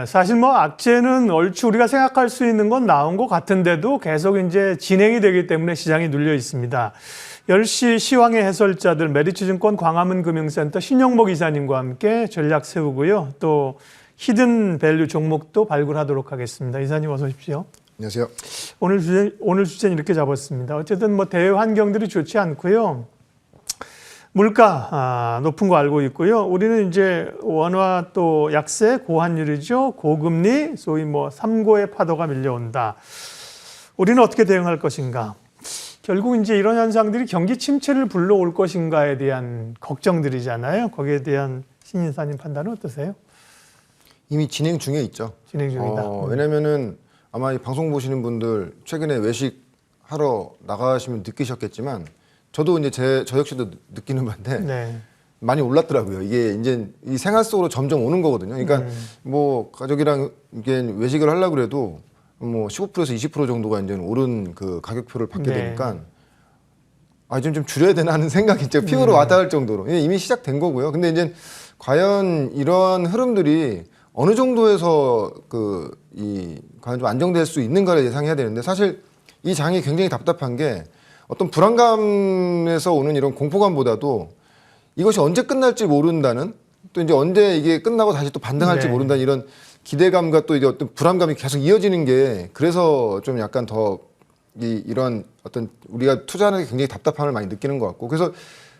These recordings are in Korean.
사실 뭐 악재는 얼추 우리가 생각할 수 있는 건 나온 것 같은데도 계속 이제 진행이 되기 때문에 시장이 눌려 있습니다. 10시 시황의 해설자들 메리츠증권 광화문 금융센터 신영목 이사님과 함께 전략 세우고요. 또 히든 밸류 종목도 발굴하도록 하겠습니다. 이사님 어서 오십시오. 안녕하세요. 오늘 주제는 이렇게 잡았습니다. 어쨌든 뭐 대외 환경들이 좋지 않고요. 물가 높은 거 알고 있고요. 우리는 이제 원화 또 약세, 고환율이죠. 고금리, 소위 뭐 3고의 파도가 밀려온다. 우리는 어떻게 대응할 것인가? 결국 이제 이런 현상들이 경기 침체를 불러올 것인가에 대한 걱정들이잖아요. 거기에 대한 신인사님 판단은 어떠세요? 이미 진행 중에 있죠. 진행 중이다. 왜냐면은 아마 이 방송 보시는 분들 최근에 외식하러 나가시면 느끼셨겠지만 저도 이제 저 역시도 느끼는 바인데 네. 많이 올랐더라고요. 이게 이제 이 생활 속으로 점점 오는 거거든요. 그러니까 뭐 가족이랑 이게 외식을 하려고 그래도 뭐 15%에서 20% 정도가 이제 오른 그 가격표를 받게 되니까 좀 줄여야 되나 하는 생각이 이제 피부로 와닿을 정도로 이미 시작된 거고요. 근데 이제 과연 이런 흐름들이 어느 정도에서 과연 좀 안정될 수 있는가를 예상해야 되는데 사실 이 장이 굉장히 답답한 게 어떤 불안감에서 오는 이런 공포감보다도 이것이 언제 끝날지 모른다는 또 이제 언제 이게 끝나고 다시 또 반등할지 모른다는 이런 기대감과 또 이제 어떤 불안감이 계속 이어지는 게 그래서 좀 약간 더 이런 어떤 우리가 투자하는 게 굉장히 답답함을 많이 느끼는 것 같고 그래서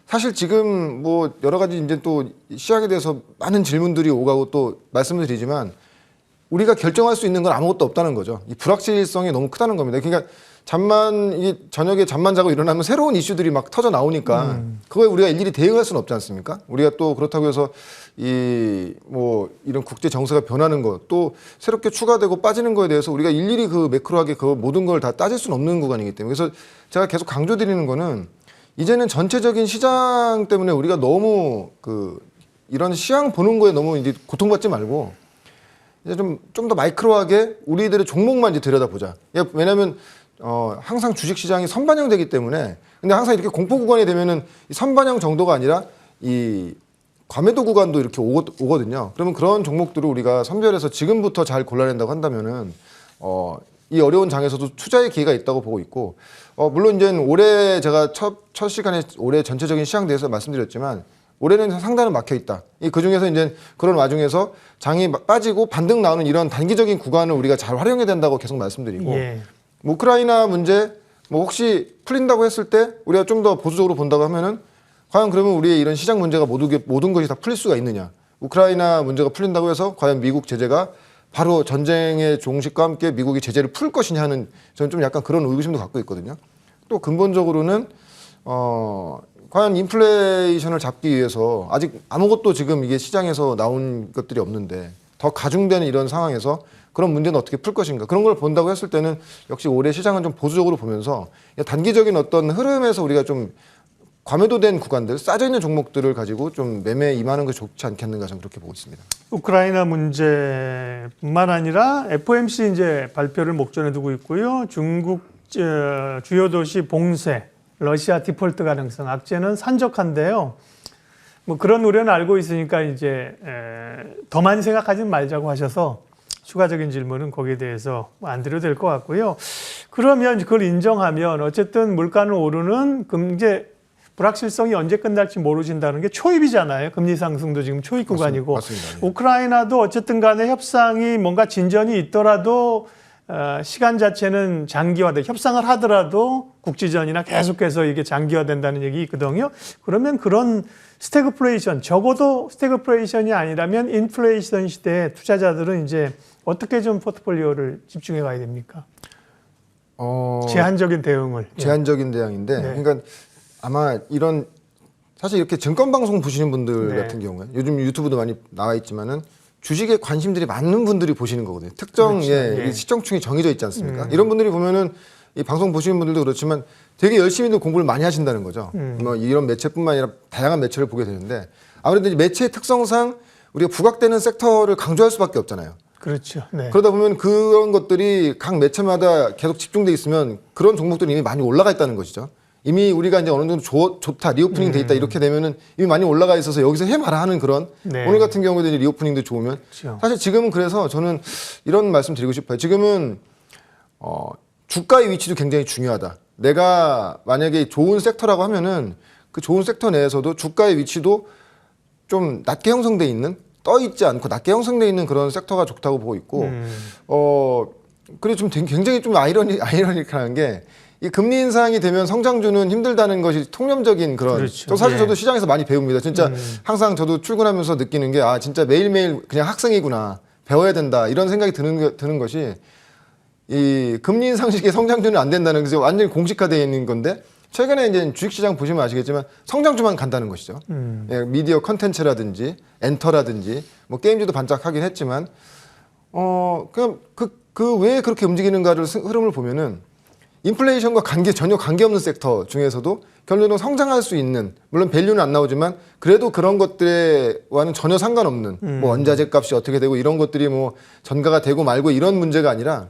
사실 지금 뭐 여러 가지 이제 또 시장에 대해서 많은 질문들이 오가고 또 말씀을 드리지만 우리가 결정할 수 있는 건 아무것도 없다는 거죠. 이 불확실성이 너무 크다는 겁니다. 그러니까 저녁에 잠만 자고 일어나면 새로운 이슈들이 막 터져 나오니까 그거에 우리가 일일이 대응할 수는 없지 않습니까? 우리가 또 그렇다고 해서 이런 국제 정세가 변하는 것 또 새롭게 추가되고 빠지는 거에 대해서 우리가 일일이 그 매크로하게 그 모든 걸 다 따질 수는 없는 구간이기 때문에 그래서 제가 계속 강조드리는 거는 이제는 전체적인 시장 때문에 우리가 너무 이런 시장 보는 거에 너무 이제 고통받지 말고 이제 좀 더 마이크로하게 우리들의 종목만 이제 들여다보자. 왜냐하면 항상 주식 시장이 선반영되기 때문에 근데 항상 이렇게 공포 구간이 되면은 이 선반영 정도가 아니라 이 과매도 구간도 이렇게 오거든요. 그러면 그런 종목들을 우리가 선별해서 지금부터 잘 골라낸다고 한다면은 이 어려운 장에서도 투자의 기회가 있다고 보고 있고 물론 이제 올해 제가 첫 시간에 올해 전체적인 시장 대해서 말씀드렸지만 올해는 상단은 막혀 있다. 그 중에서 이제 그런 와중에서 장이 빠지고 반등 나오는 이런 단기적인 구간을 우리가 잘 활용해야 된다고 계속 말씀드리고 우크라이나 문제 뭐 혹시 풀린다고 했을 때 우리가 좀 더 보수적으로 본다고 하면은 과연 그러면 우리의 이런 시장 문제가 모든 것이 다 풀릴 수가 있느냐? 우크라이나 문제가 풀린다고 해서 과연 미국 제재가 바로 전쟁의 종식과 함께 미국이 제재를 풀 것이냐 하는 저는 좀 약간 그런 의구심도 갖고 있거든요. 또 근본적으로는 과연 인플레이션을 잡기 위해서 아직 아무것도 지금 이게 시장에서 나온 것들이 없는데 더 가중되는 이런 상황에서 그런 문제는 어떻게 풀 것인가 그런 걸 본다고 했을 때는 역시 올해 시장은 좀 보수적으로 보면서 단기적인 어떤 흐름에서 우리가 좀 과매도된 구간들 싸져 있는 종목들을 가지고 좀 매매에 임하는 것이 좋지 않겠는가 저는 그렇게 보고 있습니다. 우크라이나 문제뿐만 아니라 FOMC 이제 발표를 목전에 두고 있고요. 중국 주요 도시 봉쇄, 러시아 디폴트 가능성, 악재는 산적한데요. 뭐 그런 우려는 알고 있으니까 이제 더 많이 생각하지 말자고 하셔서 추가적인 질문은 거기에 대해서 안 드려도 될 것 같고요. 그러면 그걸 인정하면 어쨌든 물가는 오르는 경제 불확실성이 언제 끝날지 모르신다는 게 초입이잖아요. 금리 상승도 지금 초입 구간이고 맞습니다. 우크라이나도 어쨌든 간에 협상이 뭔가 진전이 있더라도 시간 자체는 장기화돼 협상을 하더라도 국지전이나 계속해서 이게 장기화된다는 얘기 있거든요. 그러면 그런 스태그플레이션 적어도 스태그플레이션이 아니라면 인플레이션 시대에 투자자들은 이제 어떻게 좀 포트폴리오를 집중해 가야 됩니까? 제한적인 대응을. 제한적인 대응인데 그러니까 아마 이런 사실 이렇게 증권 방송 보시는 분들 같은 경우에 요즘 유튜브도 많이 나와 있지만은 주식에 관심들이 많은 분들이 보시는 거거든요. 특정 시청층이 정해져 있지 않습니까? 이런 분들이 보면은 이 방송 보시는 분들도 그렇지만 되게 열심히도 공부를 많이 하신다는 거죠. 뭐 이런 매체뿐만 아니라 다양한 매체를 보게 되는데 아무래도 이제 매체의 특성상 우리가 부각되는 섹터를 강조할 수밖에 없잖아요. 그렇죠. 네. 그러다 보면 그런 것들이 각 매체마다 계속 집중돼 있으면 그런 종목들이 이미 많이 올라가 있다는 것이죠. 이미 우리가 이제 어느 정도 좋다, 리오프닝 돼 있다 이렇게 되면은 이미 많이 올라가 있어서 여기서 해봐라 하는 그런 네. 오늘 같은 경우에도 이제 리오프닝도 좋으면 그렇죠. 사실 지금은 그래서 저는 이런 말씀 드리고 싶어요. 지금은 주가의 위치도 굉장히 중요하다. 내가 만약에 좋은 섹터라고 하면은 그 좋은 섹터 내에서도 주가의 위치도 좀 낮게 형성돼 있는 떠 있지 않고 낮게 형성돼 있는 그런 섹터가 좋다고 보고 있고 그리고 좀 굉장히 좀 아이러니컬한 게 이 금리 인상이 되면 성장주는 힘들다는 것이 통념적인 그런. 그렇죠. 저 사실 예. 저도 시장에서 많이 배웁니다. 진짜 항상 저도 출근하면서 느끼는 게 진짜 매일매일 그냥 학생이구나. 배워야 된다. 이런 생각이 드는 것이 이 금리 인상식의 성장주는 안 된다는 것이 완전히 공식화되어 있는 건데 최근에 이제 주식시장 보시면 아시겠지만 성장주만 간다는 것이죠. 예, 미디어 컨텐츠라든지 엔터라든지 뭐 게임주도 반짝하긴 했지만 그냥 그 왜 그렇게 움직이는가를 흐름을 보면은 인플레이션과 전혀 관계없는 섹터 중에서도 결론적으로 성장할 수 있는 물론 밸류는 안 나오지만 그래도 그런 것들과는 전혀 상관없는 뭐 원자재 값이 어떻게 되고 이런 것들이 뭐 전가가 되고 말고 이런 문제가 아니라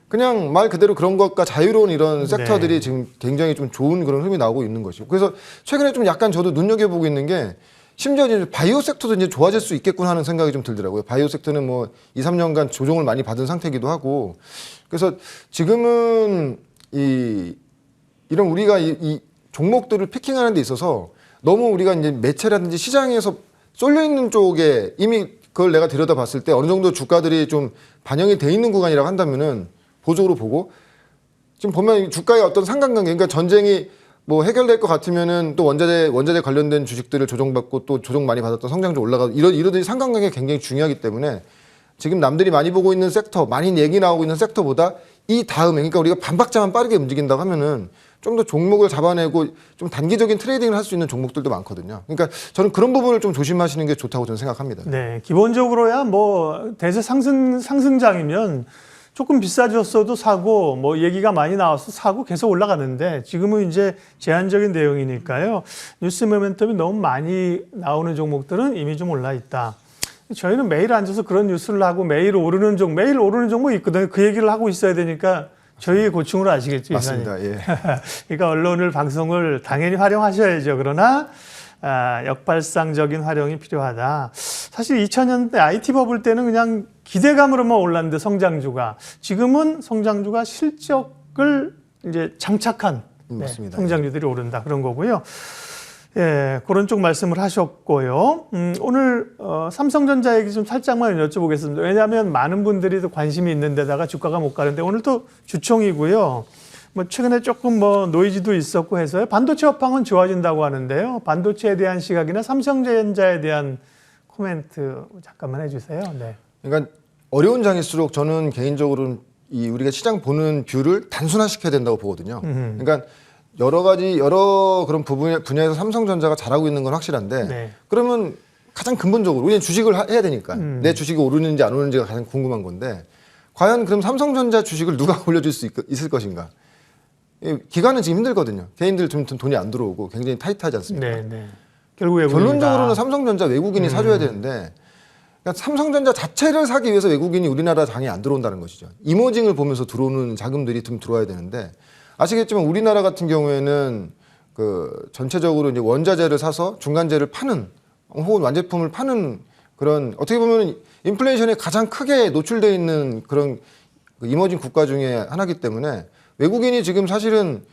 그냥 말 그대로 그런 것과 자유로운 이런 섹터들이 네. 지금 굉장히 좀 좋은 그런 흐름이 나오고 있는 것이고 그래서 최근에 좀 약간 저도 눈여겨보고 있는 게 심지어 이제 바이오 섹터도 이제 좋아질 수 있겠구나 하는 생각이 좀 들더라고요. 바이오 섹터는 뭐 2, 3년간 조정을 많이 받은 상태이기도 하고 그래서 지금은 이런 우리가 이 종목들을 피킹하는 데 있어서 너무 우리가 이제 매체라든지 시장에서 쏠려 있는 쪽에 이미 그걸 내가 들여다봤을 때 어느 정도 주가들이 좀 반영이 돼 있는 구간이라고 한다면은 보조로 보고 지금 보면 주가의 어떤 상관관계 그러니까 전쟁이 뭐 해결될 것 같으면은 또 원자재 관련된 주식들을 조정받고 또 조정 많이 받았던 성장주 올라가고 이러듯이 상관관계가 굉장히 중요하기 때문에 지금 남들이 많이 보고 있는 섹터 많이 얘기 나오고 있는 섹터보다 이 다음에 그러니까 우리가 반박자만 빠르게 움직인다고 하면은 좀 더 종목을 잡아내고 좀 단기적인 트레이딩을 할 수 있는 종목들도 많거든요. 그러니까 저는 그런 부분을 좀 조심하시는 게 좋다고 저는 생각합니다. 네, 기본적으로야 뭐 대세 상승장이면 조금 비싸졌어도 사고 뭐 얘기가 많이 나와서 사고 계속 올라가는데 지금은 이제 제한적인 내용이니까요. 뉴스 모멘텀이 너무 많이 나오는 종목들은 이미 좀 올라 있다. 저희는 매일 앉아서 그런 뉴스를 하고 매일 오르는 종목이 있거든요. 그 얘기를 하고 있어야 되니까 저희의 고충을 아시겠죠? 맞습니다. 예. 그러니까 언론을 방송을 당연히 활용하셔야죠. 그러나 역발상적인 활용이 필요하다. 사실 2000년대 IT 버블 때는 그냥 기대감으로만 올랐는데 성장주가 지금은 성장주가 실적을 이제 장착한 맞습니다. 성장주들이 오른다 그런 거고요. 예, 그런 쪽 말씀을 하셨고요. 오늘 삼성전자 얘기 좀 살짝만 여쭤보겠습니다. 왜냐하면 많은 분들이 또 관심이 있는 데다가 주가가 못 가는데 오늘 또 주총이고요. 뭐 최근에 조금 뭐 노이즈도 있었고 해서요. 반도체 업황은 좋아진다고 하는데요. 반도체에 대한 시각이나 삼성전자에 대한 코멘트 잠깐만 해주세요. 네. 그러니까 어려운 장일수록 저는 개인적으로는 우리가 시장 보는 뷰를 단순화시켜야 된다고 보거든요. 그러니까 여러 그런 분야에서 삼성전자가 잘하고 있는 건 확실한데 네. 그러면 가장 근본적으로 우리는 주식을 해야 되니까 내 주식이 오르는지 안 오르는지가 가장 궁금한 건데 과연 그럼 삼성전자 주식을 누가 올려줄 수 있을 것인가? 기관은 지금 힘들거든요. 개인들 좀 돈이 안 들어오고 굉장히 타이트하지 않습니까? 네, 네. 결국 외국인이다. 결론적으로는 삼성전자 외국인이 사줘야 되는데 그러니까 삼성전자 자체를 사기 위해서 외국인이 우리나라 장에 안 들어온다는 것이죠. 이머징을 보면서 들어오는 자금들이 좀 들어와야 되는데 아시겠지만 우리나라 같은 경우에는 그 전체적으로 이제 원자재를 사서 중간재를 파는 혹은 완제품을 파는 그런 어떻게 보면 인플레이션에 가장 크게 노출되어 있는 그런 이머징 국가 중에 하나이기 때문에 외국인이 지금 사실은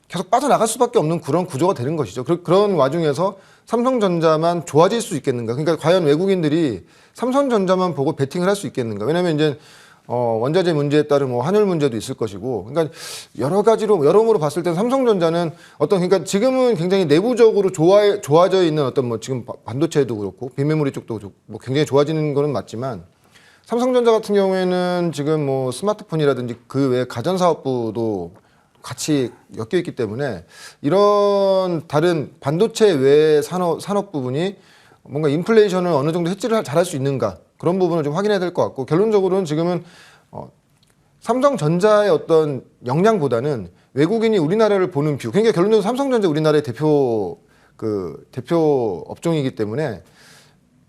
계속 빠져나갈 수밖에 없는 그런 구조가 되는 것이죠. 그런 와중에서 삼성전자만 좋아질 수 있겠는가? 그러니까 과연 외국인들이 삼성전자만 보고 베팅을 할 수 있겠는가? 왜냐하면 이제 원자재 문제에 따른 뭐 환율 문제도 있을 것이고, 그러니까 여러모로 봤을 때는 삼성전자는 그러니까 지금은 굉장히 내부적으로 좋아져 있는 어떤 뭐 지금 반도체도 그렇고 비메모리 쪽도 뭐 굉장히 좋아지는 거는 맞지만 삼성전자 같은 경우에는 지금 뭐 스마트폰이라든지 그 외 가전사업부도 같이 엮여 있기 때문에 이런 다른 반도체 외 산업 부분이 뭔가 인플레이션을 어느 정도 해지를 잘할 수 있는가 그런 부분을 좀 확인해야 될 것 같고 결론적으로는 지금은 삼성전자의 어떤 역량보다는 외국인이 우리나라를 보는 뷰. 그러니까 결론적으로 삼성전자 우리나라의 대표 업종이기 때문에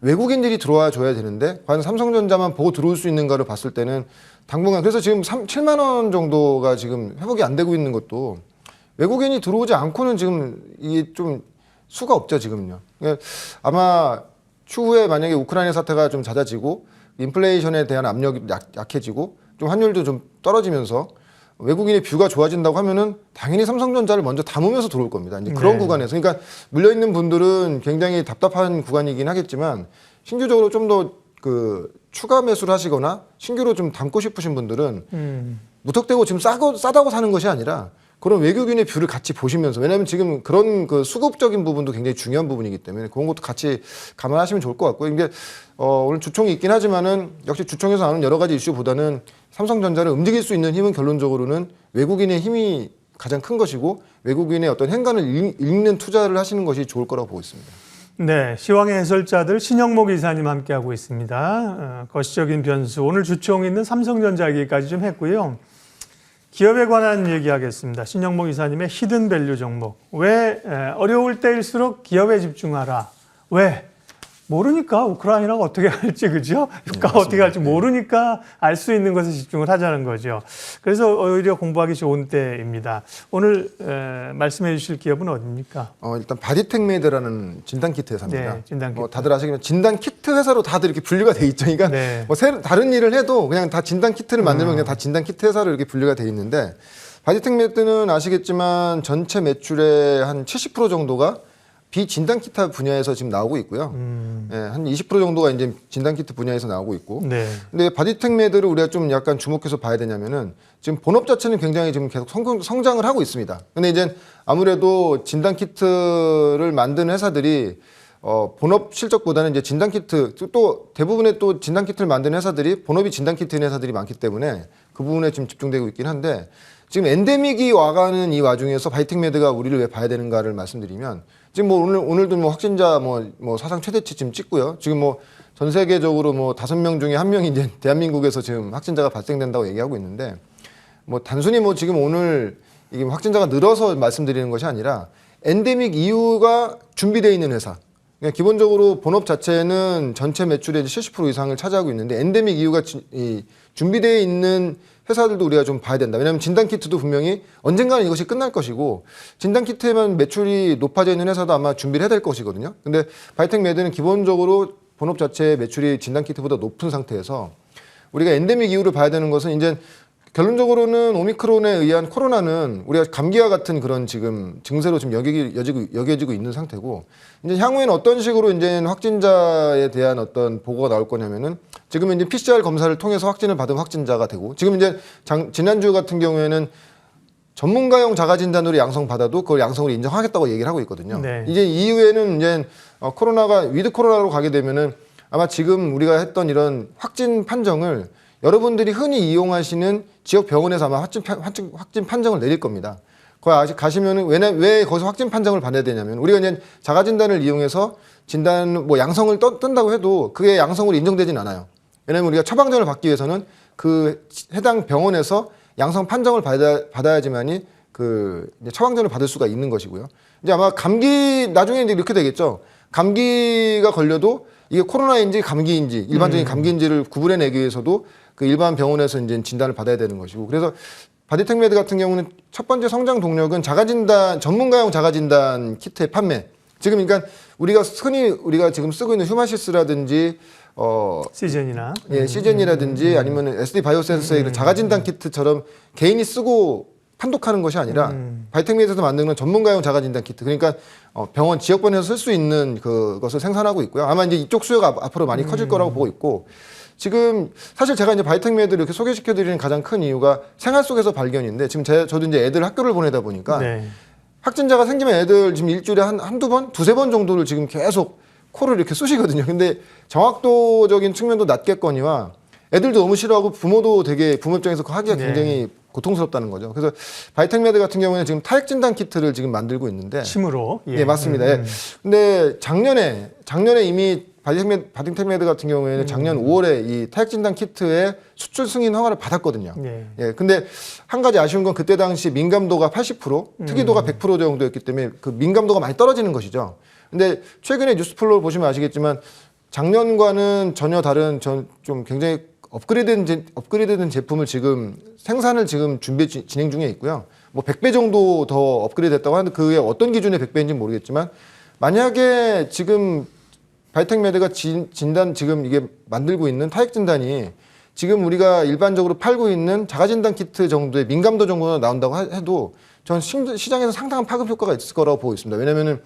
외국인들이 들어와 줘야 되는데 과연 삼성전자만 보고 들어올 수 있는가를 봤을 때는 당분간 그래서 지금 7만 원 정도가 지금 회복이 안 되고 있는 것도 외국인이 들어오지 않고는 지금 이게 좀 수가 없죠, 지금요. 그러니까 아마 추후에 만약에 우크라이나 사태가 좀 잦아지고 인플레이션에 대한 압력이 약해지고 좀 환율도 좀 떨어지면서 외국인의 뷰가 좋아진다고 하면은 당연히 삼성전자를 먼저 담으면서 들어올 겁니다. 이제 그런 네. 구간에서. 그러니까 물려있는 분들은 굉장히 답답한 구간이긴 하겠지만 신규적으로 좀 더 그 추가 매수를 하시거나 신규로 좀 담고 싶으신 분들은 무턱대고 지금 싸다고 사는 것이 아니라 그런 외국인의 뷰를 같이 보시면서, 왜냐하면 지금 그런 그 수급적인 부분도 굉장히 중요한 부분이기 때문에 그런 것도 같이 감안하시면 좋을 것 같고요. 이게 오늘 주총이 있긴 하지만은 역시 주총에서 나오는 여러 가지 이슈보다는 삼성전자를 움직일 수 있는 힘은 결론적으로는 외국인의 힘이 가장 큰 것이고 외국인의 어떤 행간을 읽는 투자를 하시는 것이 좋을 거라고 보고 있습니다. 네, 시황의 해설자들 신영목 이사님 함께하고 있습니다. 거시적인 변수, 오늘 주총 있는 삼성전자 얘기까지 좀 했고요. 기업에 관한 얘기하겠습니다. 신영목 이사님의 히든 밸류 종목. 왜 어려울 때일수록 기업에 집중하라. 왜? 모르니까 우크라이나가 어떻게 할지, 그죠? 유가가 어떻게 할지 모르니까 알 수 있는 것에 집중을 하자는 거죠. 그래서 오히려 공부하기 좋은 때입니다. 오늘 말씀해 주실 기업은 어디입니까? 일단 바디텍메드라는 진단키트 회사입니다. 네, 진단키트. 다들 아시겠지만 진단키트 회사로 다들 이렇게 분류가 돼 있죠. 그러니까 네. 다른 일을 해도 그냥 다 진단키트를 만들면 그냥 다 진단키트 회사로 이렇게 분류가 돼 있는데, 바디텍메드는 아시겠지만 전체 매출의 한 70% 정도가 비진단키트 분야에서 지금 나오고 있고요. 예, 한 20% 정도가 이제 진단키트 분야에서 나오고 있고. 네. 근데 바디텍메드를 우리가 좀 약간 주목해서 봐야 되냐면은 지금 본업 자체는 굉장히 지금 계속 성장을 하고 있습니다. 근데 이제 아무래도 진단키트를 만드는 회사들이 본업 실적보다는 이제 진단키트, 또 대부분의 또 진단키트를 만드는 회사들이 본업이 진단키트인 회사들이 많기 때문에 그 부분에 지금 집중되고 있긴 한데, 지금 엔데믹이 와가는 이 와중에서 바이텍메드가 우리를 왜 봐야 되는가를 말씀드리면, 지금 뭐 오늘도 뭐 확진자 뭐 사상 최대치 지금 찍고요. 지금 뭐 전 세계적으로 뭐 5명 중에 1명이 이제 대한민국에서 지금 확진자가 발생된다고 얘기하고 있는데, 뭐 단순히 뭐 지금 오늘 이게 확진자가 늘어서 말씀드리는 것이 아니라 엔데믹 이후가 준비되어 있는 회사. 그러니까 기본적으로 본업 자체는 전체 매출의 70% 이상을 차지하고 있는데, 엔데믹 이후가 준비되어 있는 회사들도 우리가 좀 봐야 된다. 왜냐하면 진단키트도 분명히 언젠가는 이것이 끝날 것이고, 진단키트에만 매출이 높아져 있는 회사도 아마 준비를 해야 될 것이거든요. 근데 바이텍메드는 기본적으로 본업 자체의 매출이 진단키트보다 높은 상태에서 우리가 엔데믹 이후를 봐야 되는 것은, 이제 결론적으로는 오미크론에 의한 코로나는 우리가 감기와 같은 그런 지금 증세로 지금 여겨지고 있는 상태고, 이제 향후에는 어떤 식으로 이제 확진자에 대한 어떤 보고가 나올 거냐면은, 지금은 이제 PCR 검사를 통해서 확진을 받은 확진자가 되고, 지금 이제 지난주 같은 경우에는 전문가용 자가진단으로 양성 받아도 그걸 양성으로 인정하겠다고 얘기를 하고 있거든요. 네. 이제 이후에는 이제 코로나가 위드 코로나로 가게 되면은 아마 지금 우리가 했던 이런 확진 판정을 여러분들이 흔히 이용하시는 지역 병원에서 아마 확진 판정을 내릴 겁니다. 거기 가시면은 왜 거기서 확진 판정을 받아야 되냐면, 우리가 이제 자가진단을 이용해서 진단 뭐 양성을 뜬다고 해도 그게 양성으로 인정되진 않아요. 왜냐면 우리가 처방전을 받기 위해서는 그 해당 병원에서 양성 판정을 받아야지만이 그 이제 처방전을 받을 수가 있는 것이고요. 이제 아마 감기 나중에 이제 이렇게 되겠죠. 감기가 걸려도 이게 코로나인지 감기인지, 일반적인 감기인지를 구분해내기 위해서도 그 일반 병원에서 이제 진단을 받아야 되는 것이고, 그래서 바디텍메드 같은 경우는 첫 번째 성장 동력은 자가진단, 전문가용 자가진단 키트의 판매. 지금 그러니까 흔히 우리가 지금 쓰고 있는 휴마시스라든지 시즌이나 시즌이라든지 아니면 SD 바이오센서의 이런 자가진단 키트처럼 개인이 쓰고 판독하는 것이 아니라 바이텍메드에서 만드는 전문가용 자가진단 키트, 그러니까 병원 지역병원에서 쓸 수 있는 그것을 생산하고 있고요. 아마 이제 이쪽 수요가 앞으로 많이 커질 거라고 보고 있고, 지금 사실 제가 이제 바이텍메드를 이렇게 소개시켜드리는 가장 큰 이유가 생활 속에서 발견인데, 지금 저도 이제 애들 학교를 보내다 보니까 네. 확진자가 생기면 애들 지금 일주일에 한두 번, 두세 번 정도를 지금 계속 코를 이렇게 쑤시거든요. 근데 정확도적인 측면도 낮겠거니와 애들도 너무 싫어하고 부모 입장에서 하기가 굉장히 고통스럽다는 거죠. 그래서 바이텍메드 같은 경우에는 지금 타액 진단 키트를 지금 만들고 있는데, 침으로. 예, 맞습니다. 예. 근데 작년에 이미 바이텍메드 같은 경우에는 작년 5월에 이 타액 진단 키트의 수출 승인 허가를 받았거든요. 예. 예. 근데 한 가지 아쉬운 건 그때 당시 민감도가 80%, 특이도가 100% 정도였기 때문에 그 민감도가 많이 떨어지는 것이죠. 근데 최근에 뉴스플로우 보시면 아시겠지만 작년과는 전혀 다른 좀 굉장히 업그레이드된 제품을 지금 생산을 지금 진행 중에 있고요. 뭐 100배 정도 더 업그레이드됐다고 하는데 그게 어떤 기준의 100배인지 모르겠지만 만약에 지금 바이텍메드가 진단 지금 이게 만들고 있는 타액 진단이 지금 우리가 일반적으로 팔고 있는 자가진단 키트 정도의 민감도 정도가 나온다고 해도 저는 시장에서 상당한 파급 효과가 있을 거라고 보고 있습니다. 왜냐면은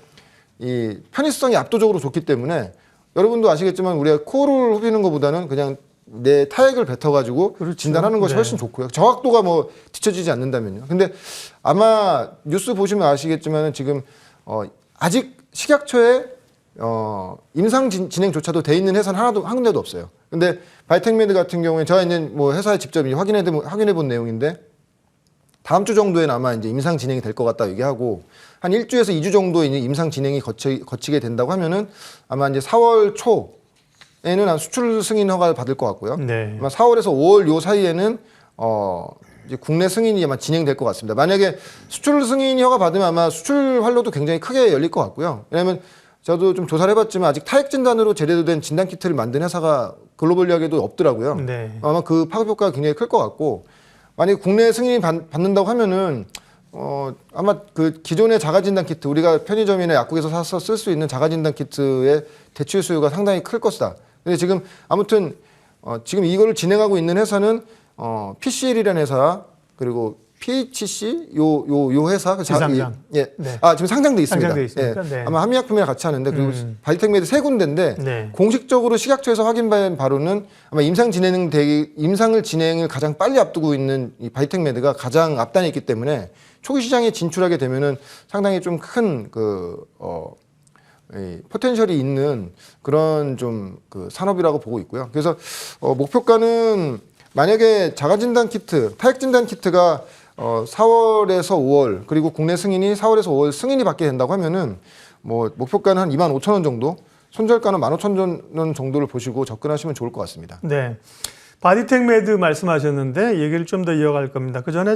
이 편의성이 압도적으로 좋기 때문에 여러분도 아시겠지만 우리가 코를 후비는 것보다는 그냥 내 타액을 뱉어가지고 그렇죠. 진단하는 것이 훨씬 좋고요. 정확도가 뭐 뒤처지지 않는다면요. 근데 아마 뉴스 보시면 아시겠지만 지금 아직 식약처에 임상 진행조차도 돼 있는 회사는 한 군데도 없어요. 근데 바이텍메드 같은 경우에 제가 이제 뭐 회사에 직접 확인해 본 내용인데 다음 주 정도에는 아마 이제 임상 진행이 될 것 같다 얘기하고 한 1주에서 2주 정도 이제 임상 진행이 거치게 된다고 하면은 아마 이제 4월 초에는 한 수출 승인 허가를 받을 것 같고요. 네. 아마 4월에서 5월 요 사이에는 이제 국내 승인이 아마 진행될 것 같습니다. 만약에 수출 승인 허가 받으면 아마 수출 활로도 굉장히 크게 열릴 것 같고요. 왜냐하면 저도 좀 조사를 해봤지만 아직 타액 진단으로 제대로 된 진단 키트를 만든 회사가 글로벌리하게도 없더라고요. 네. 아마 그 파급 효과가 굉장히 클 것 같고 만약에 국내 승인이 받는다고 하면은 아마 그 기존의 자가진단 키트 우리가 편의점이나 약국에서 사서 쓸 수 있는 자가진단 키트의 대출 수요가 상당히 클 것이다. 근데 지금 아무튼 지금 이거를 진행하고 있는 회사는 PCL이라는 회사 그리고 PHC 요 회사 지상장. 예. 네. 지금 상장돼 있습니다. 상장돼 있습니까? 예. 네. 아마 한미약품이랑 같이 하는데 그리고 바이텍메드 세 군데인데 네. 공식적으로 식약처에서 확인받은 바로는 아마 임상을 진행을 가장 빨리 앞두고 있는 이 바이텍메드가 가장 앞단에 있기 때문에 초기 시장에 진출하게 되면은 상당히 좀 큰 포텐셜이 있는 그런 좀 그 산업이라고 보고 있고요. 그래서 목표가는 만약에 자가진단 키트, 타액 진단 키트가 4월에서 5월 그리고 국내 승인이 4월에서 5월 승인이 받게 된다고 하면은 뭐 목표가는 한 25,000원 정도, 손절가는 15,000원 정도를 보시고 접근하시면 좋을 것 같습니다. 네. 바디텍메드 말씀하셨는데 얘기를 좀 더 이어갈 겁니다. 그 전에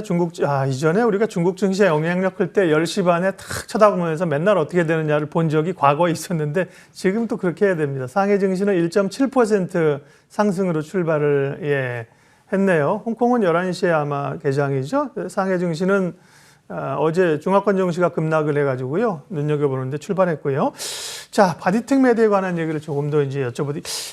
이전에 우리가 중국 증시에 영향력 클 때 10시 반에 탁 쳐다보면서 맨날 어떻게 되느냐를 본 적이 과거에 있었는데 지금 또 그렇게 해야 됩니다. 상해 증시는 1.7% 상승으로 출발을 했네요. 홍콩은 11시에 아마 개장이죠. 상해 증시는 어제 중화권 증시가 급락을 해가지고요. 눈여겨보는데 출발했고요. 자, 바디텍메드에 관한 얘기를 조금 더 이제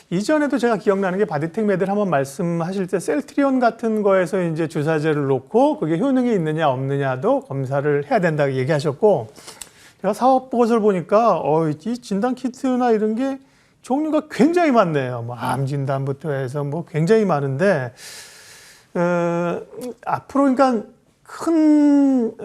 이전에도 제가 기억나는 게 바디텍메드를 한번 말씀하실 때 셀트리온 같은 거에서 이제 주사제를 놓고 그게 효능이 있느냐 없느냐도 검사를 해야 된다고 얘기하셨고 제가 사업 보고서를 보니까 이 진단 키트나 이런 게 종류가 굉장히 많네요. 뭐 암 진단부터 해서 뭐 굉장히 많은데 앞으로 그러니까 큰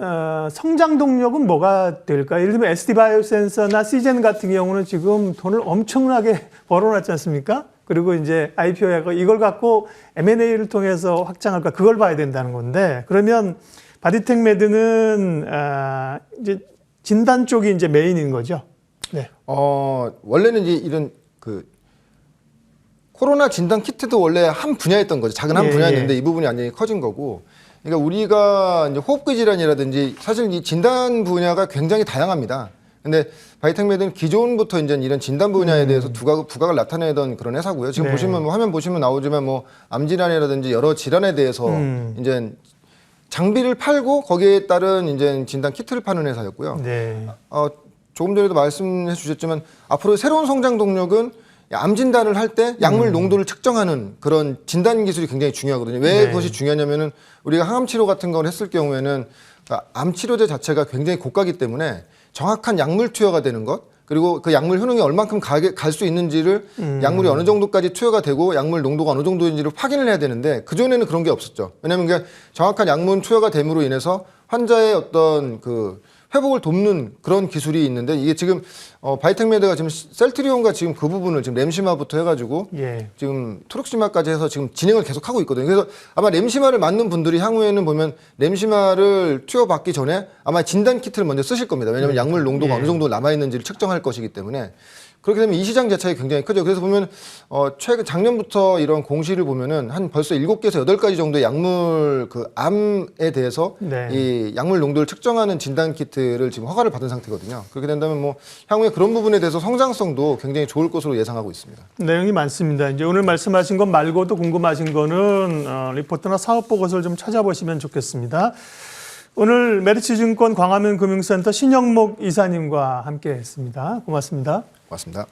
성장 동력은 뭐가 될까? 예를 들면 SD바이오센서나 시젠 같은 경우는 지금 돈을 엄청나게 벌어놨지 않습니까? 그리고 이제 IPO하고 이걸 갖고 M&A를 통해서 확장할까? 그걸 봐야 된다는 건데 그러면 바디텍메드는 이제 진단 쪽이 이제 메인인 거죠. 네. 원래는 이제 이런 그 코로나 진단 키트도 원래 한 분야였던 거죠. 작은 한 분야였는데 이 부분이 완전히 커진 거고. 그러니까 우리가 이제 호흡기 질환이라든지 사실 이 진단 분야가 굉장히 다양합니다. 근데 바이텍메드는 기존부터 이제 이런 진단 분야에 대해서 두각을 나타내던 그런 회사고요. 지금 보시면 뭐 화면 보시면 나오지만 뭐 암 질환이라든지 여러 질환에 대해서 이제 장비를 팔고 거기에 따른 이제 진단 키트를 파는 회사였고요. 네. 조금 전에도 말씀해 주셨지만 앞으로 새로운 성장 동력은 암 진단을 할 때 약물 농도를 측정하는 그런 진단 기술이 굉장히 중요하거든요. 왜 그것이 중요하냐면은 우리가 항암 치료 같은 걸 했을 경우에는 암 치료제 자체가 굉장히 고가기 때문에 정확한 약물 투여가 되는 것 그리고 그 약물 효능이 얼만큼 갈 수 있는지를 약물이 어느 정도까지 투여가 되고 약물 농도가 어느 정도인지를 확인을 해야 되는데 그전에는 그런 게 없었죠. 왜냐하면 그게 정확한 약물 투여가 됨으로 인해서 환자의 어떤 그 회복을 돕는 그런 기술이 있는데 이게 지금 바이텍메드가 지금 셀트리온과 지금 그 부분을 지금 램시마부터 해가지고 지금 트룩시마까지 해서 지금 진행을 계속 하고 있거든요. 그래서 아마 램시마를 맞는 분들이 향후에는 보면 램시마를 투여받기 전에 아마 진단 키트를 먼저 쓰실 겁니다. 왜냐하면 약물 농도가 어느 정도 남아 있는지를 측정할 것이기 때문에 그렇게 되면 이 시장 자체가 굉장히 크죠. 그래서 보면 최근 작년부터 이런 공시를 보면은 한 벌써 7개에서 8가지 정도의 약물 그 암에 대해서 네. 이 약물 농도를 측정하는 진단 키트를 지금 허가를 받은 상태거든요. 그렇게 된다면 뭐 향후에 그런 부분에 대해서 성장성도 굉장히 좋을 것으로 예상하고 있습니다. 내용이 많습니다. 이제 오늘 말씀하신 것 말고도 궁금하신 거는 리포트나 사업 보고서를 좀 찾아보시면 좋겠습니다. 오늘 메리츠증권 광화문 금융센터 신영목 이사님과 함께했습니다. 고맙습니다. 고맙습니다.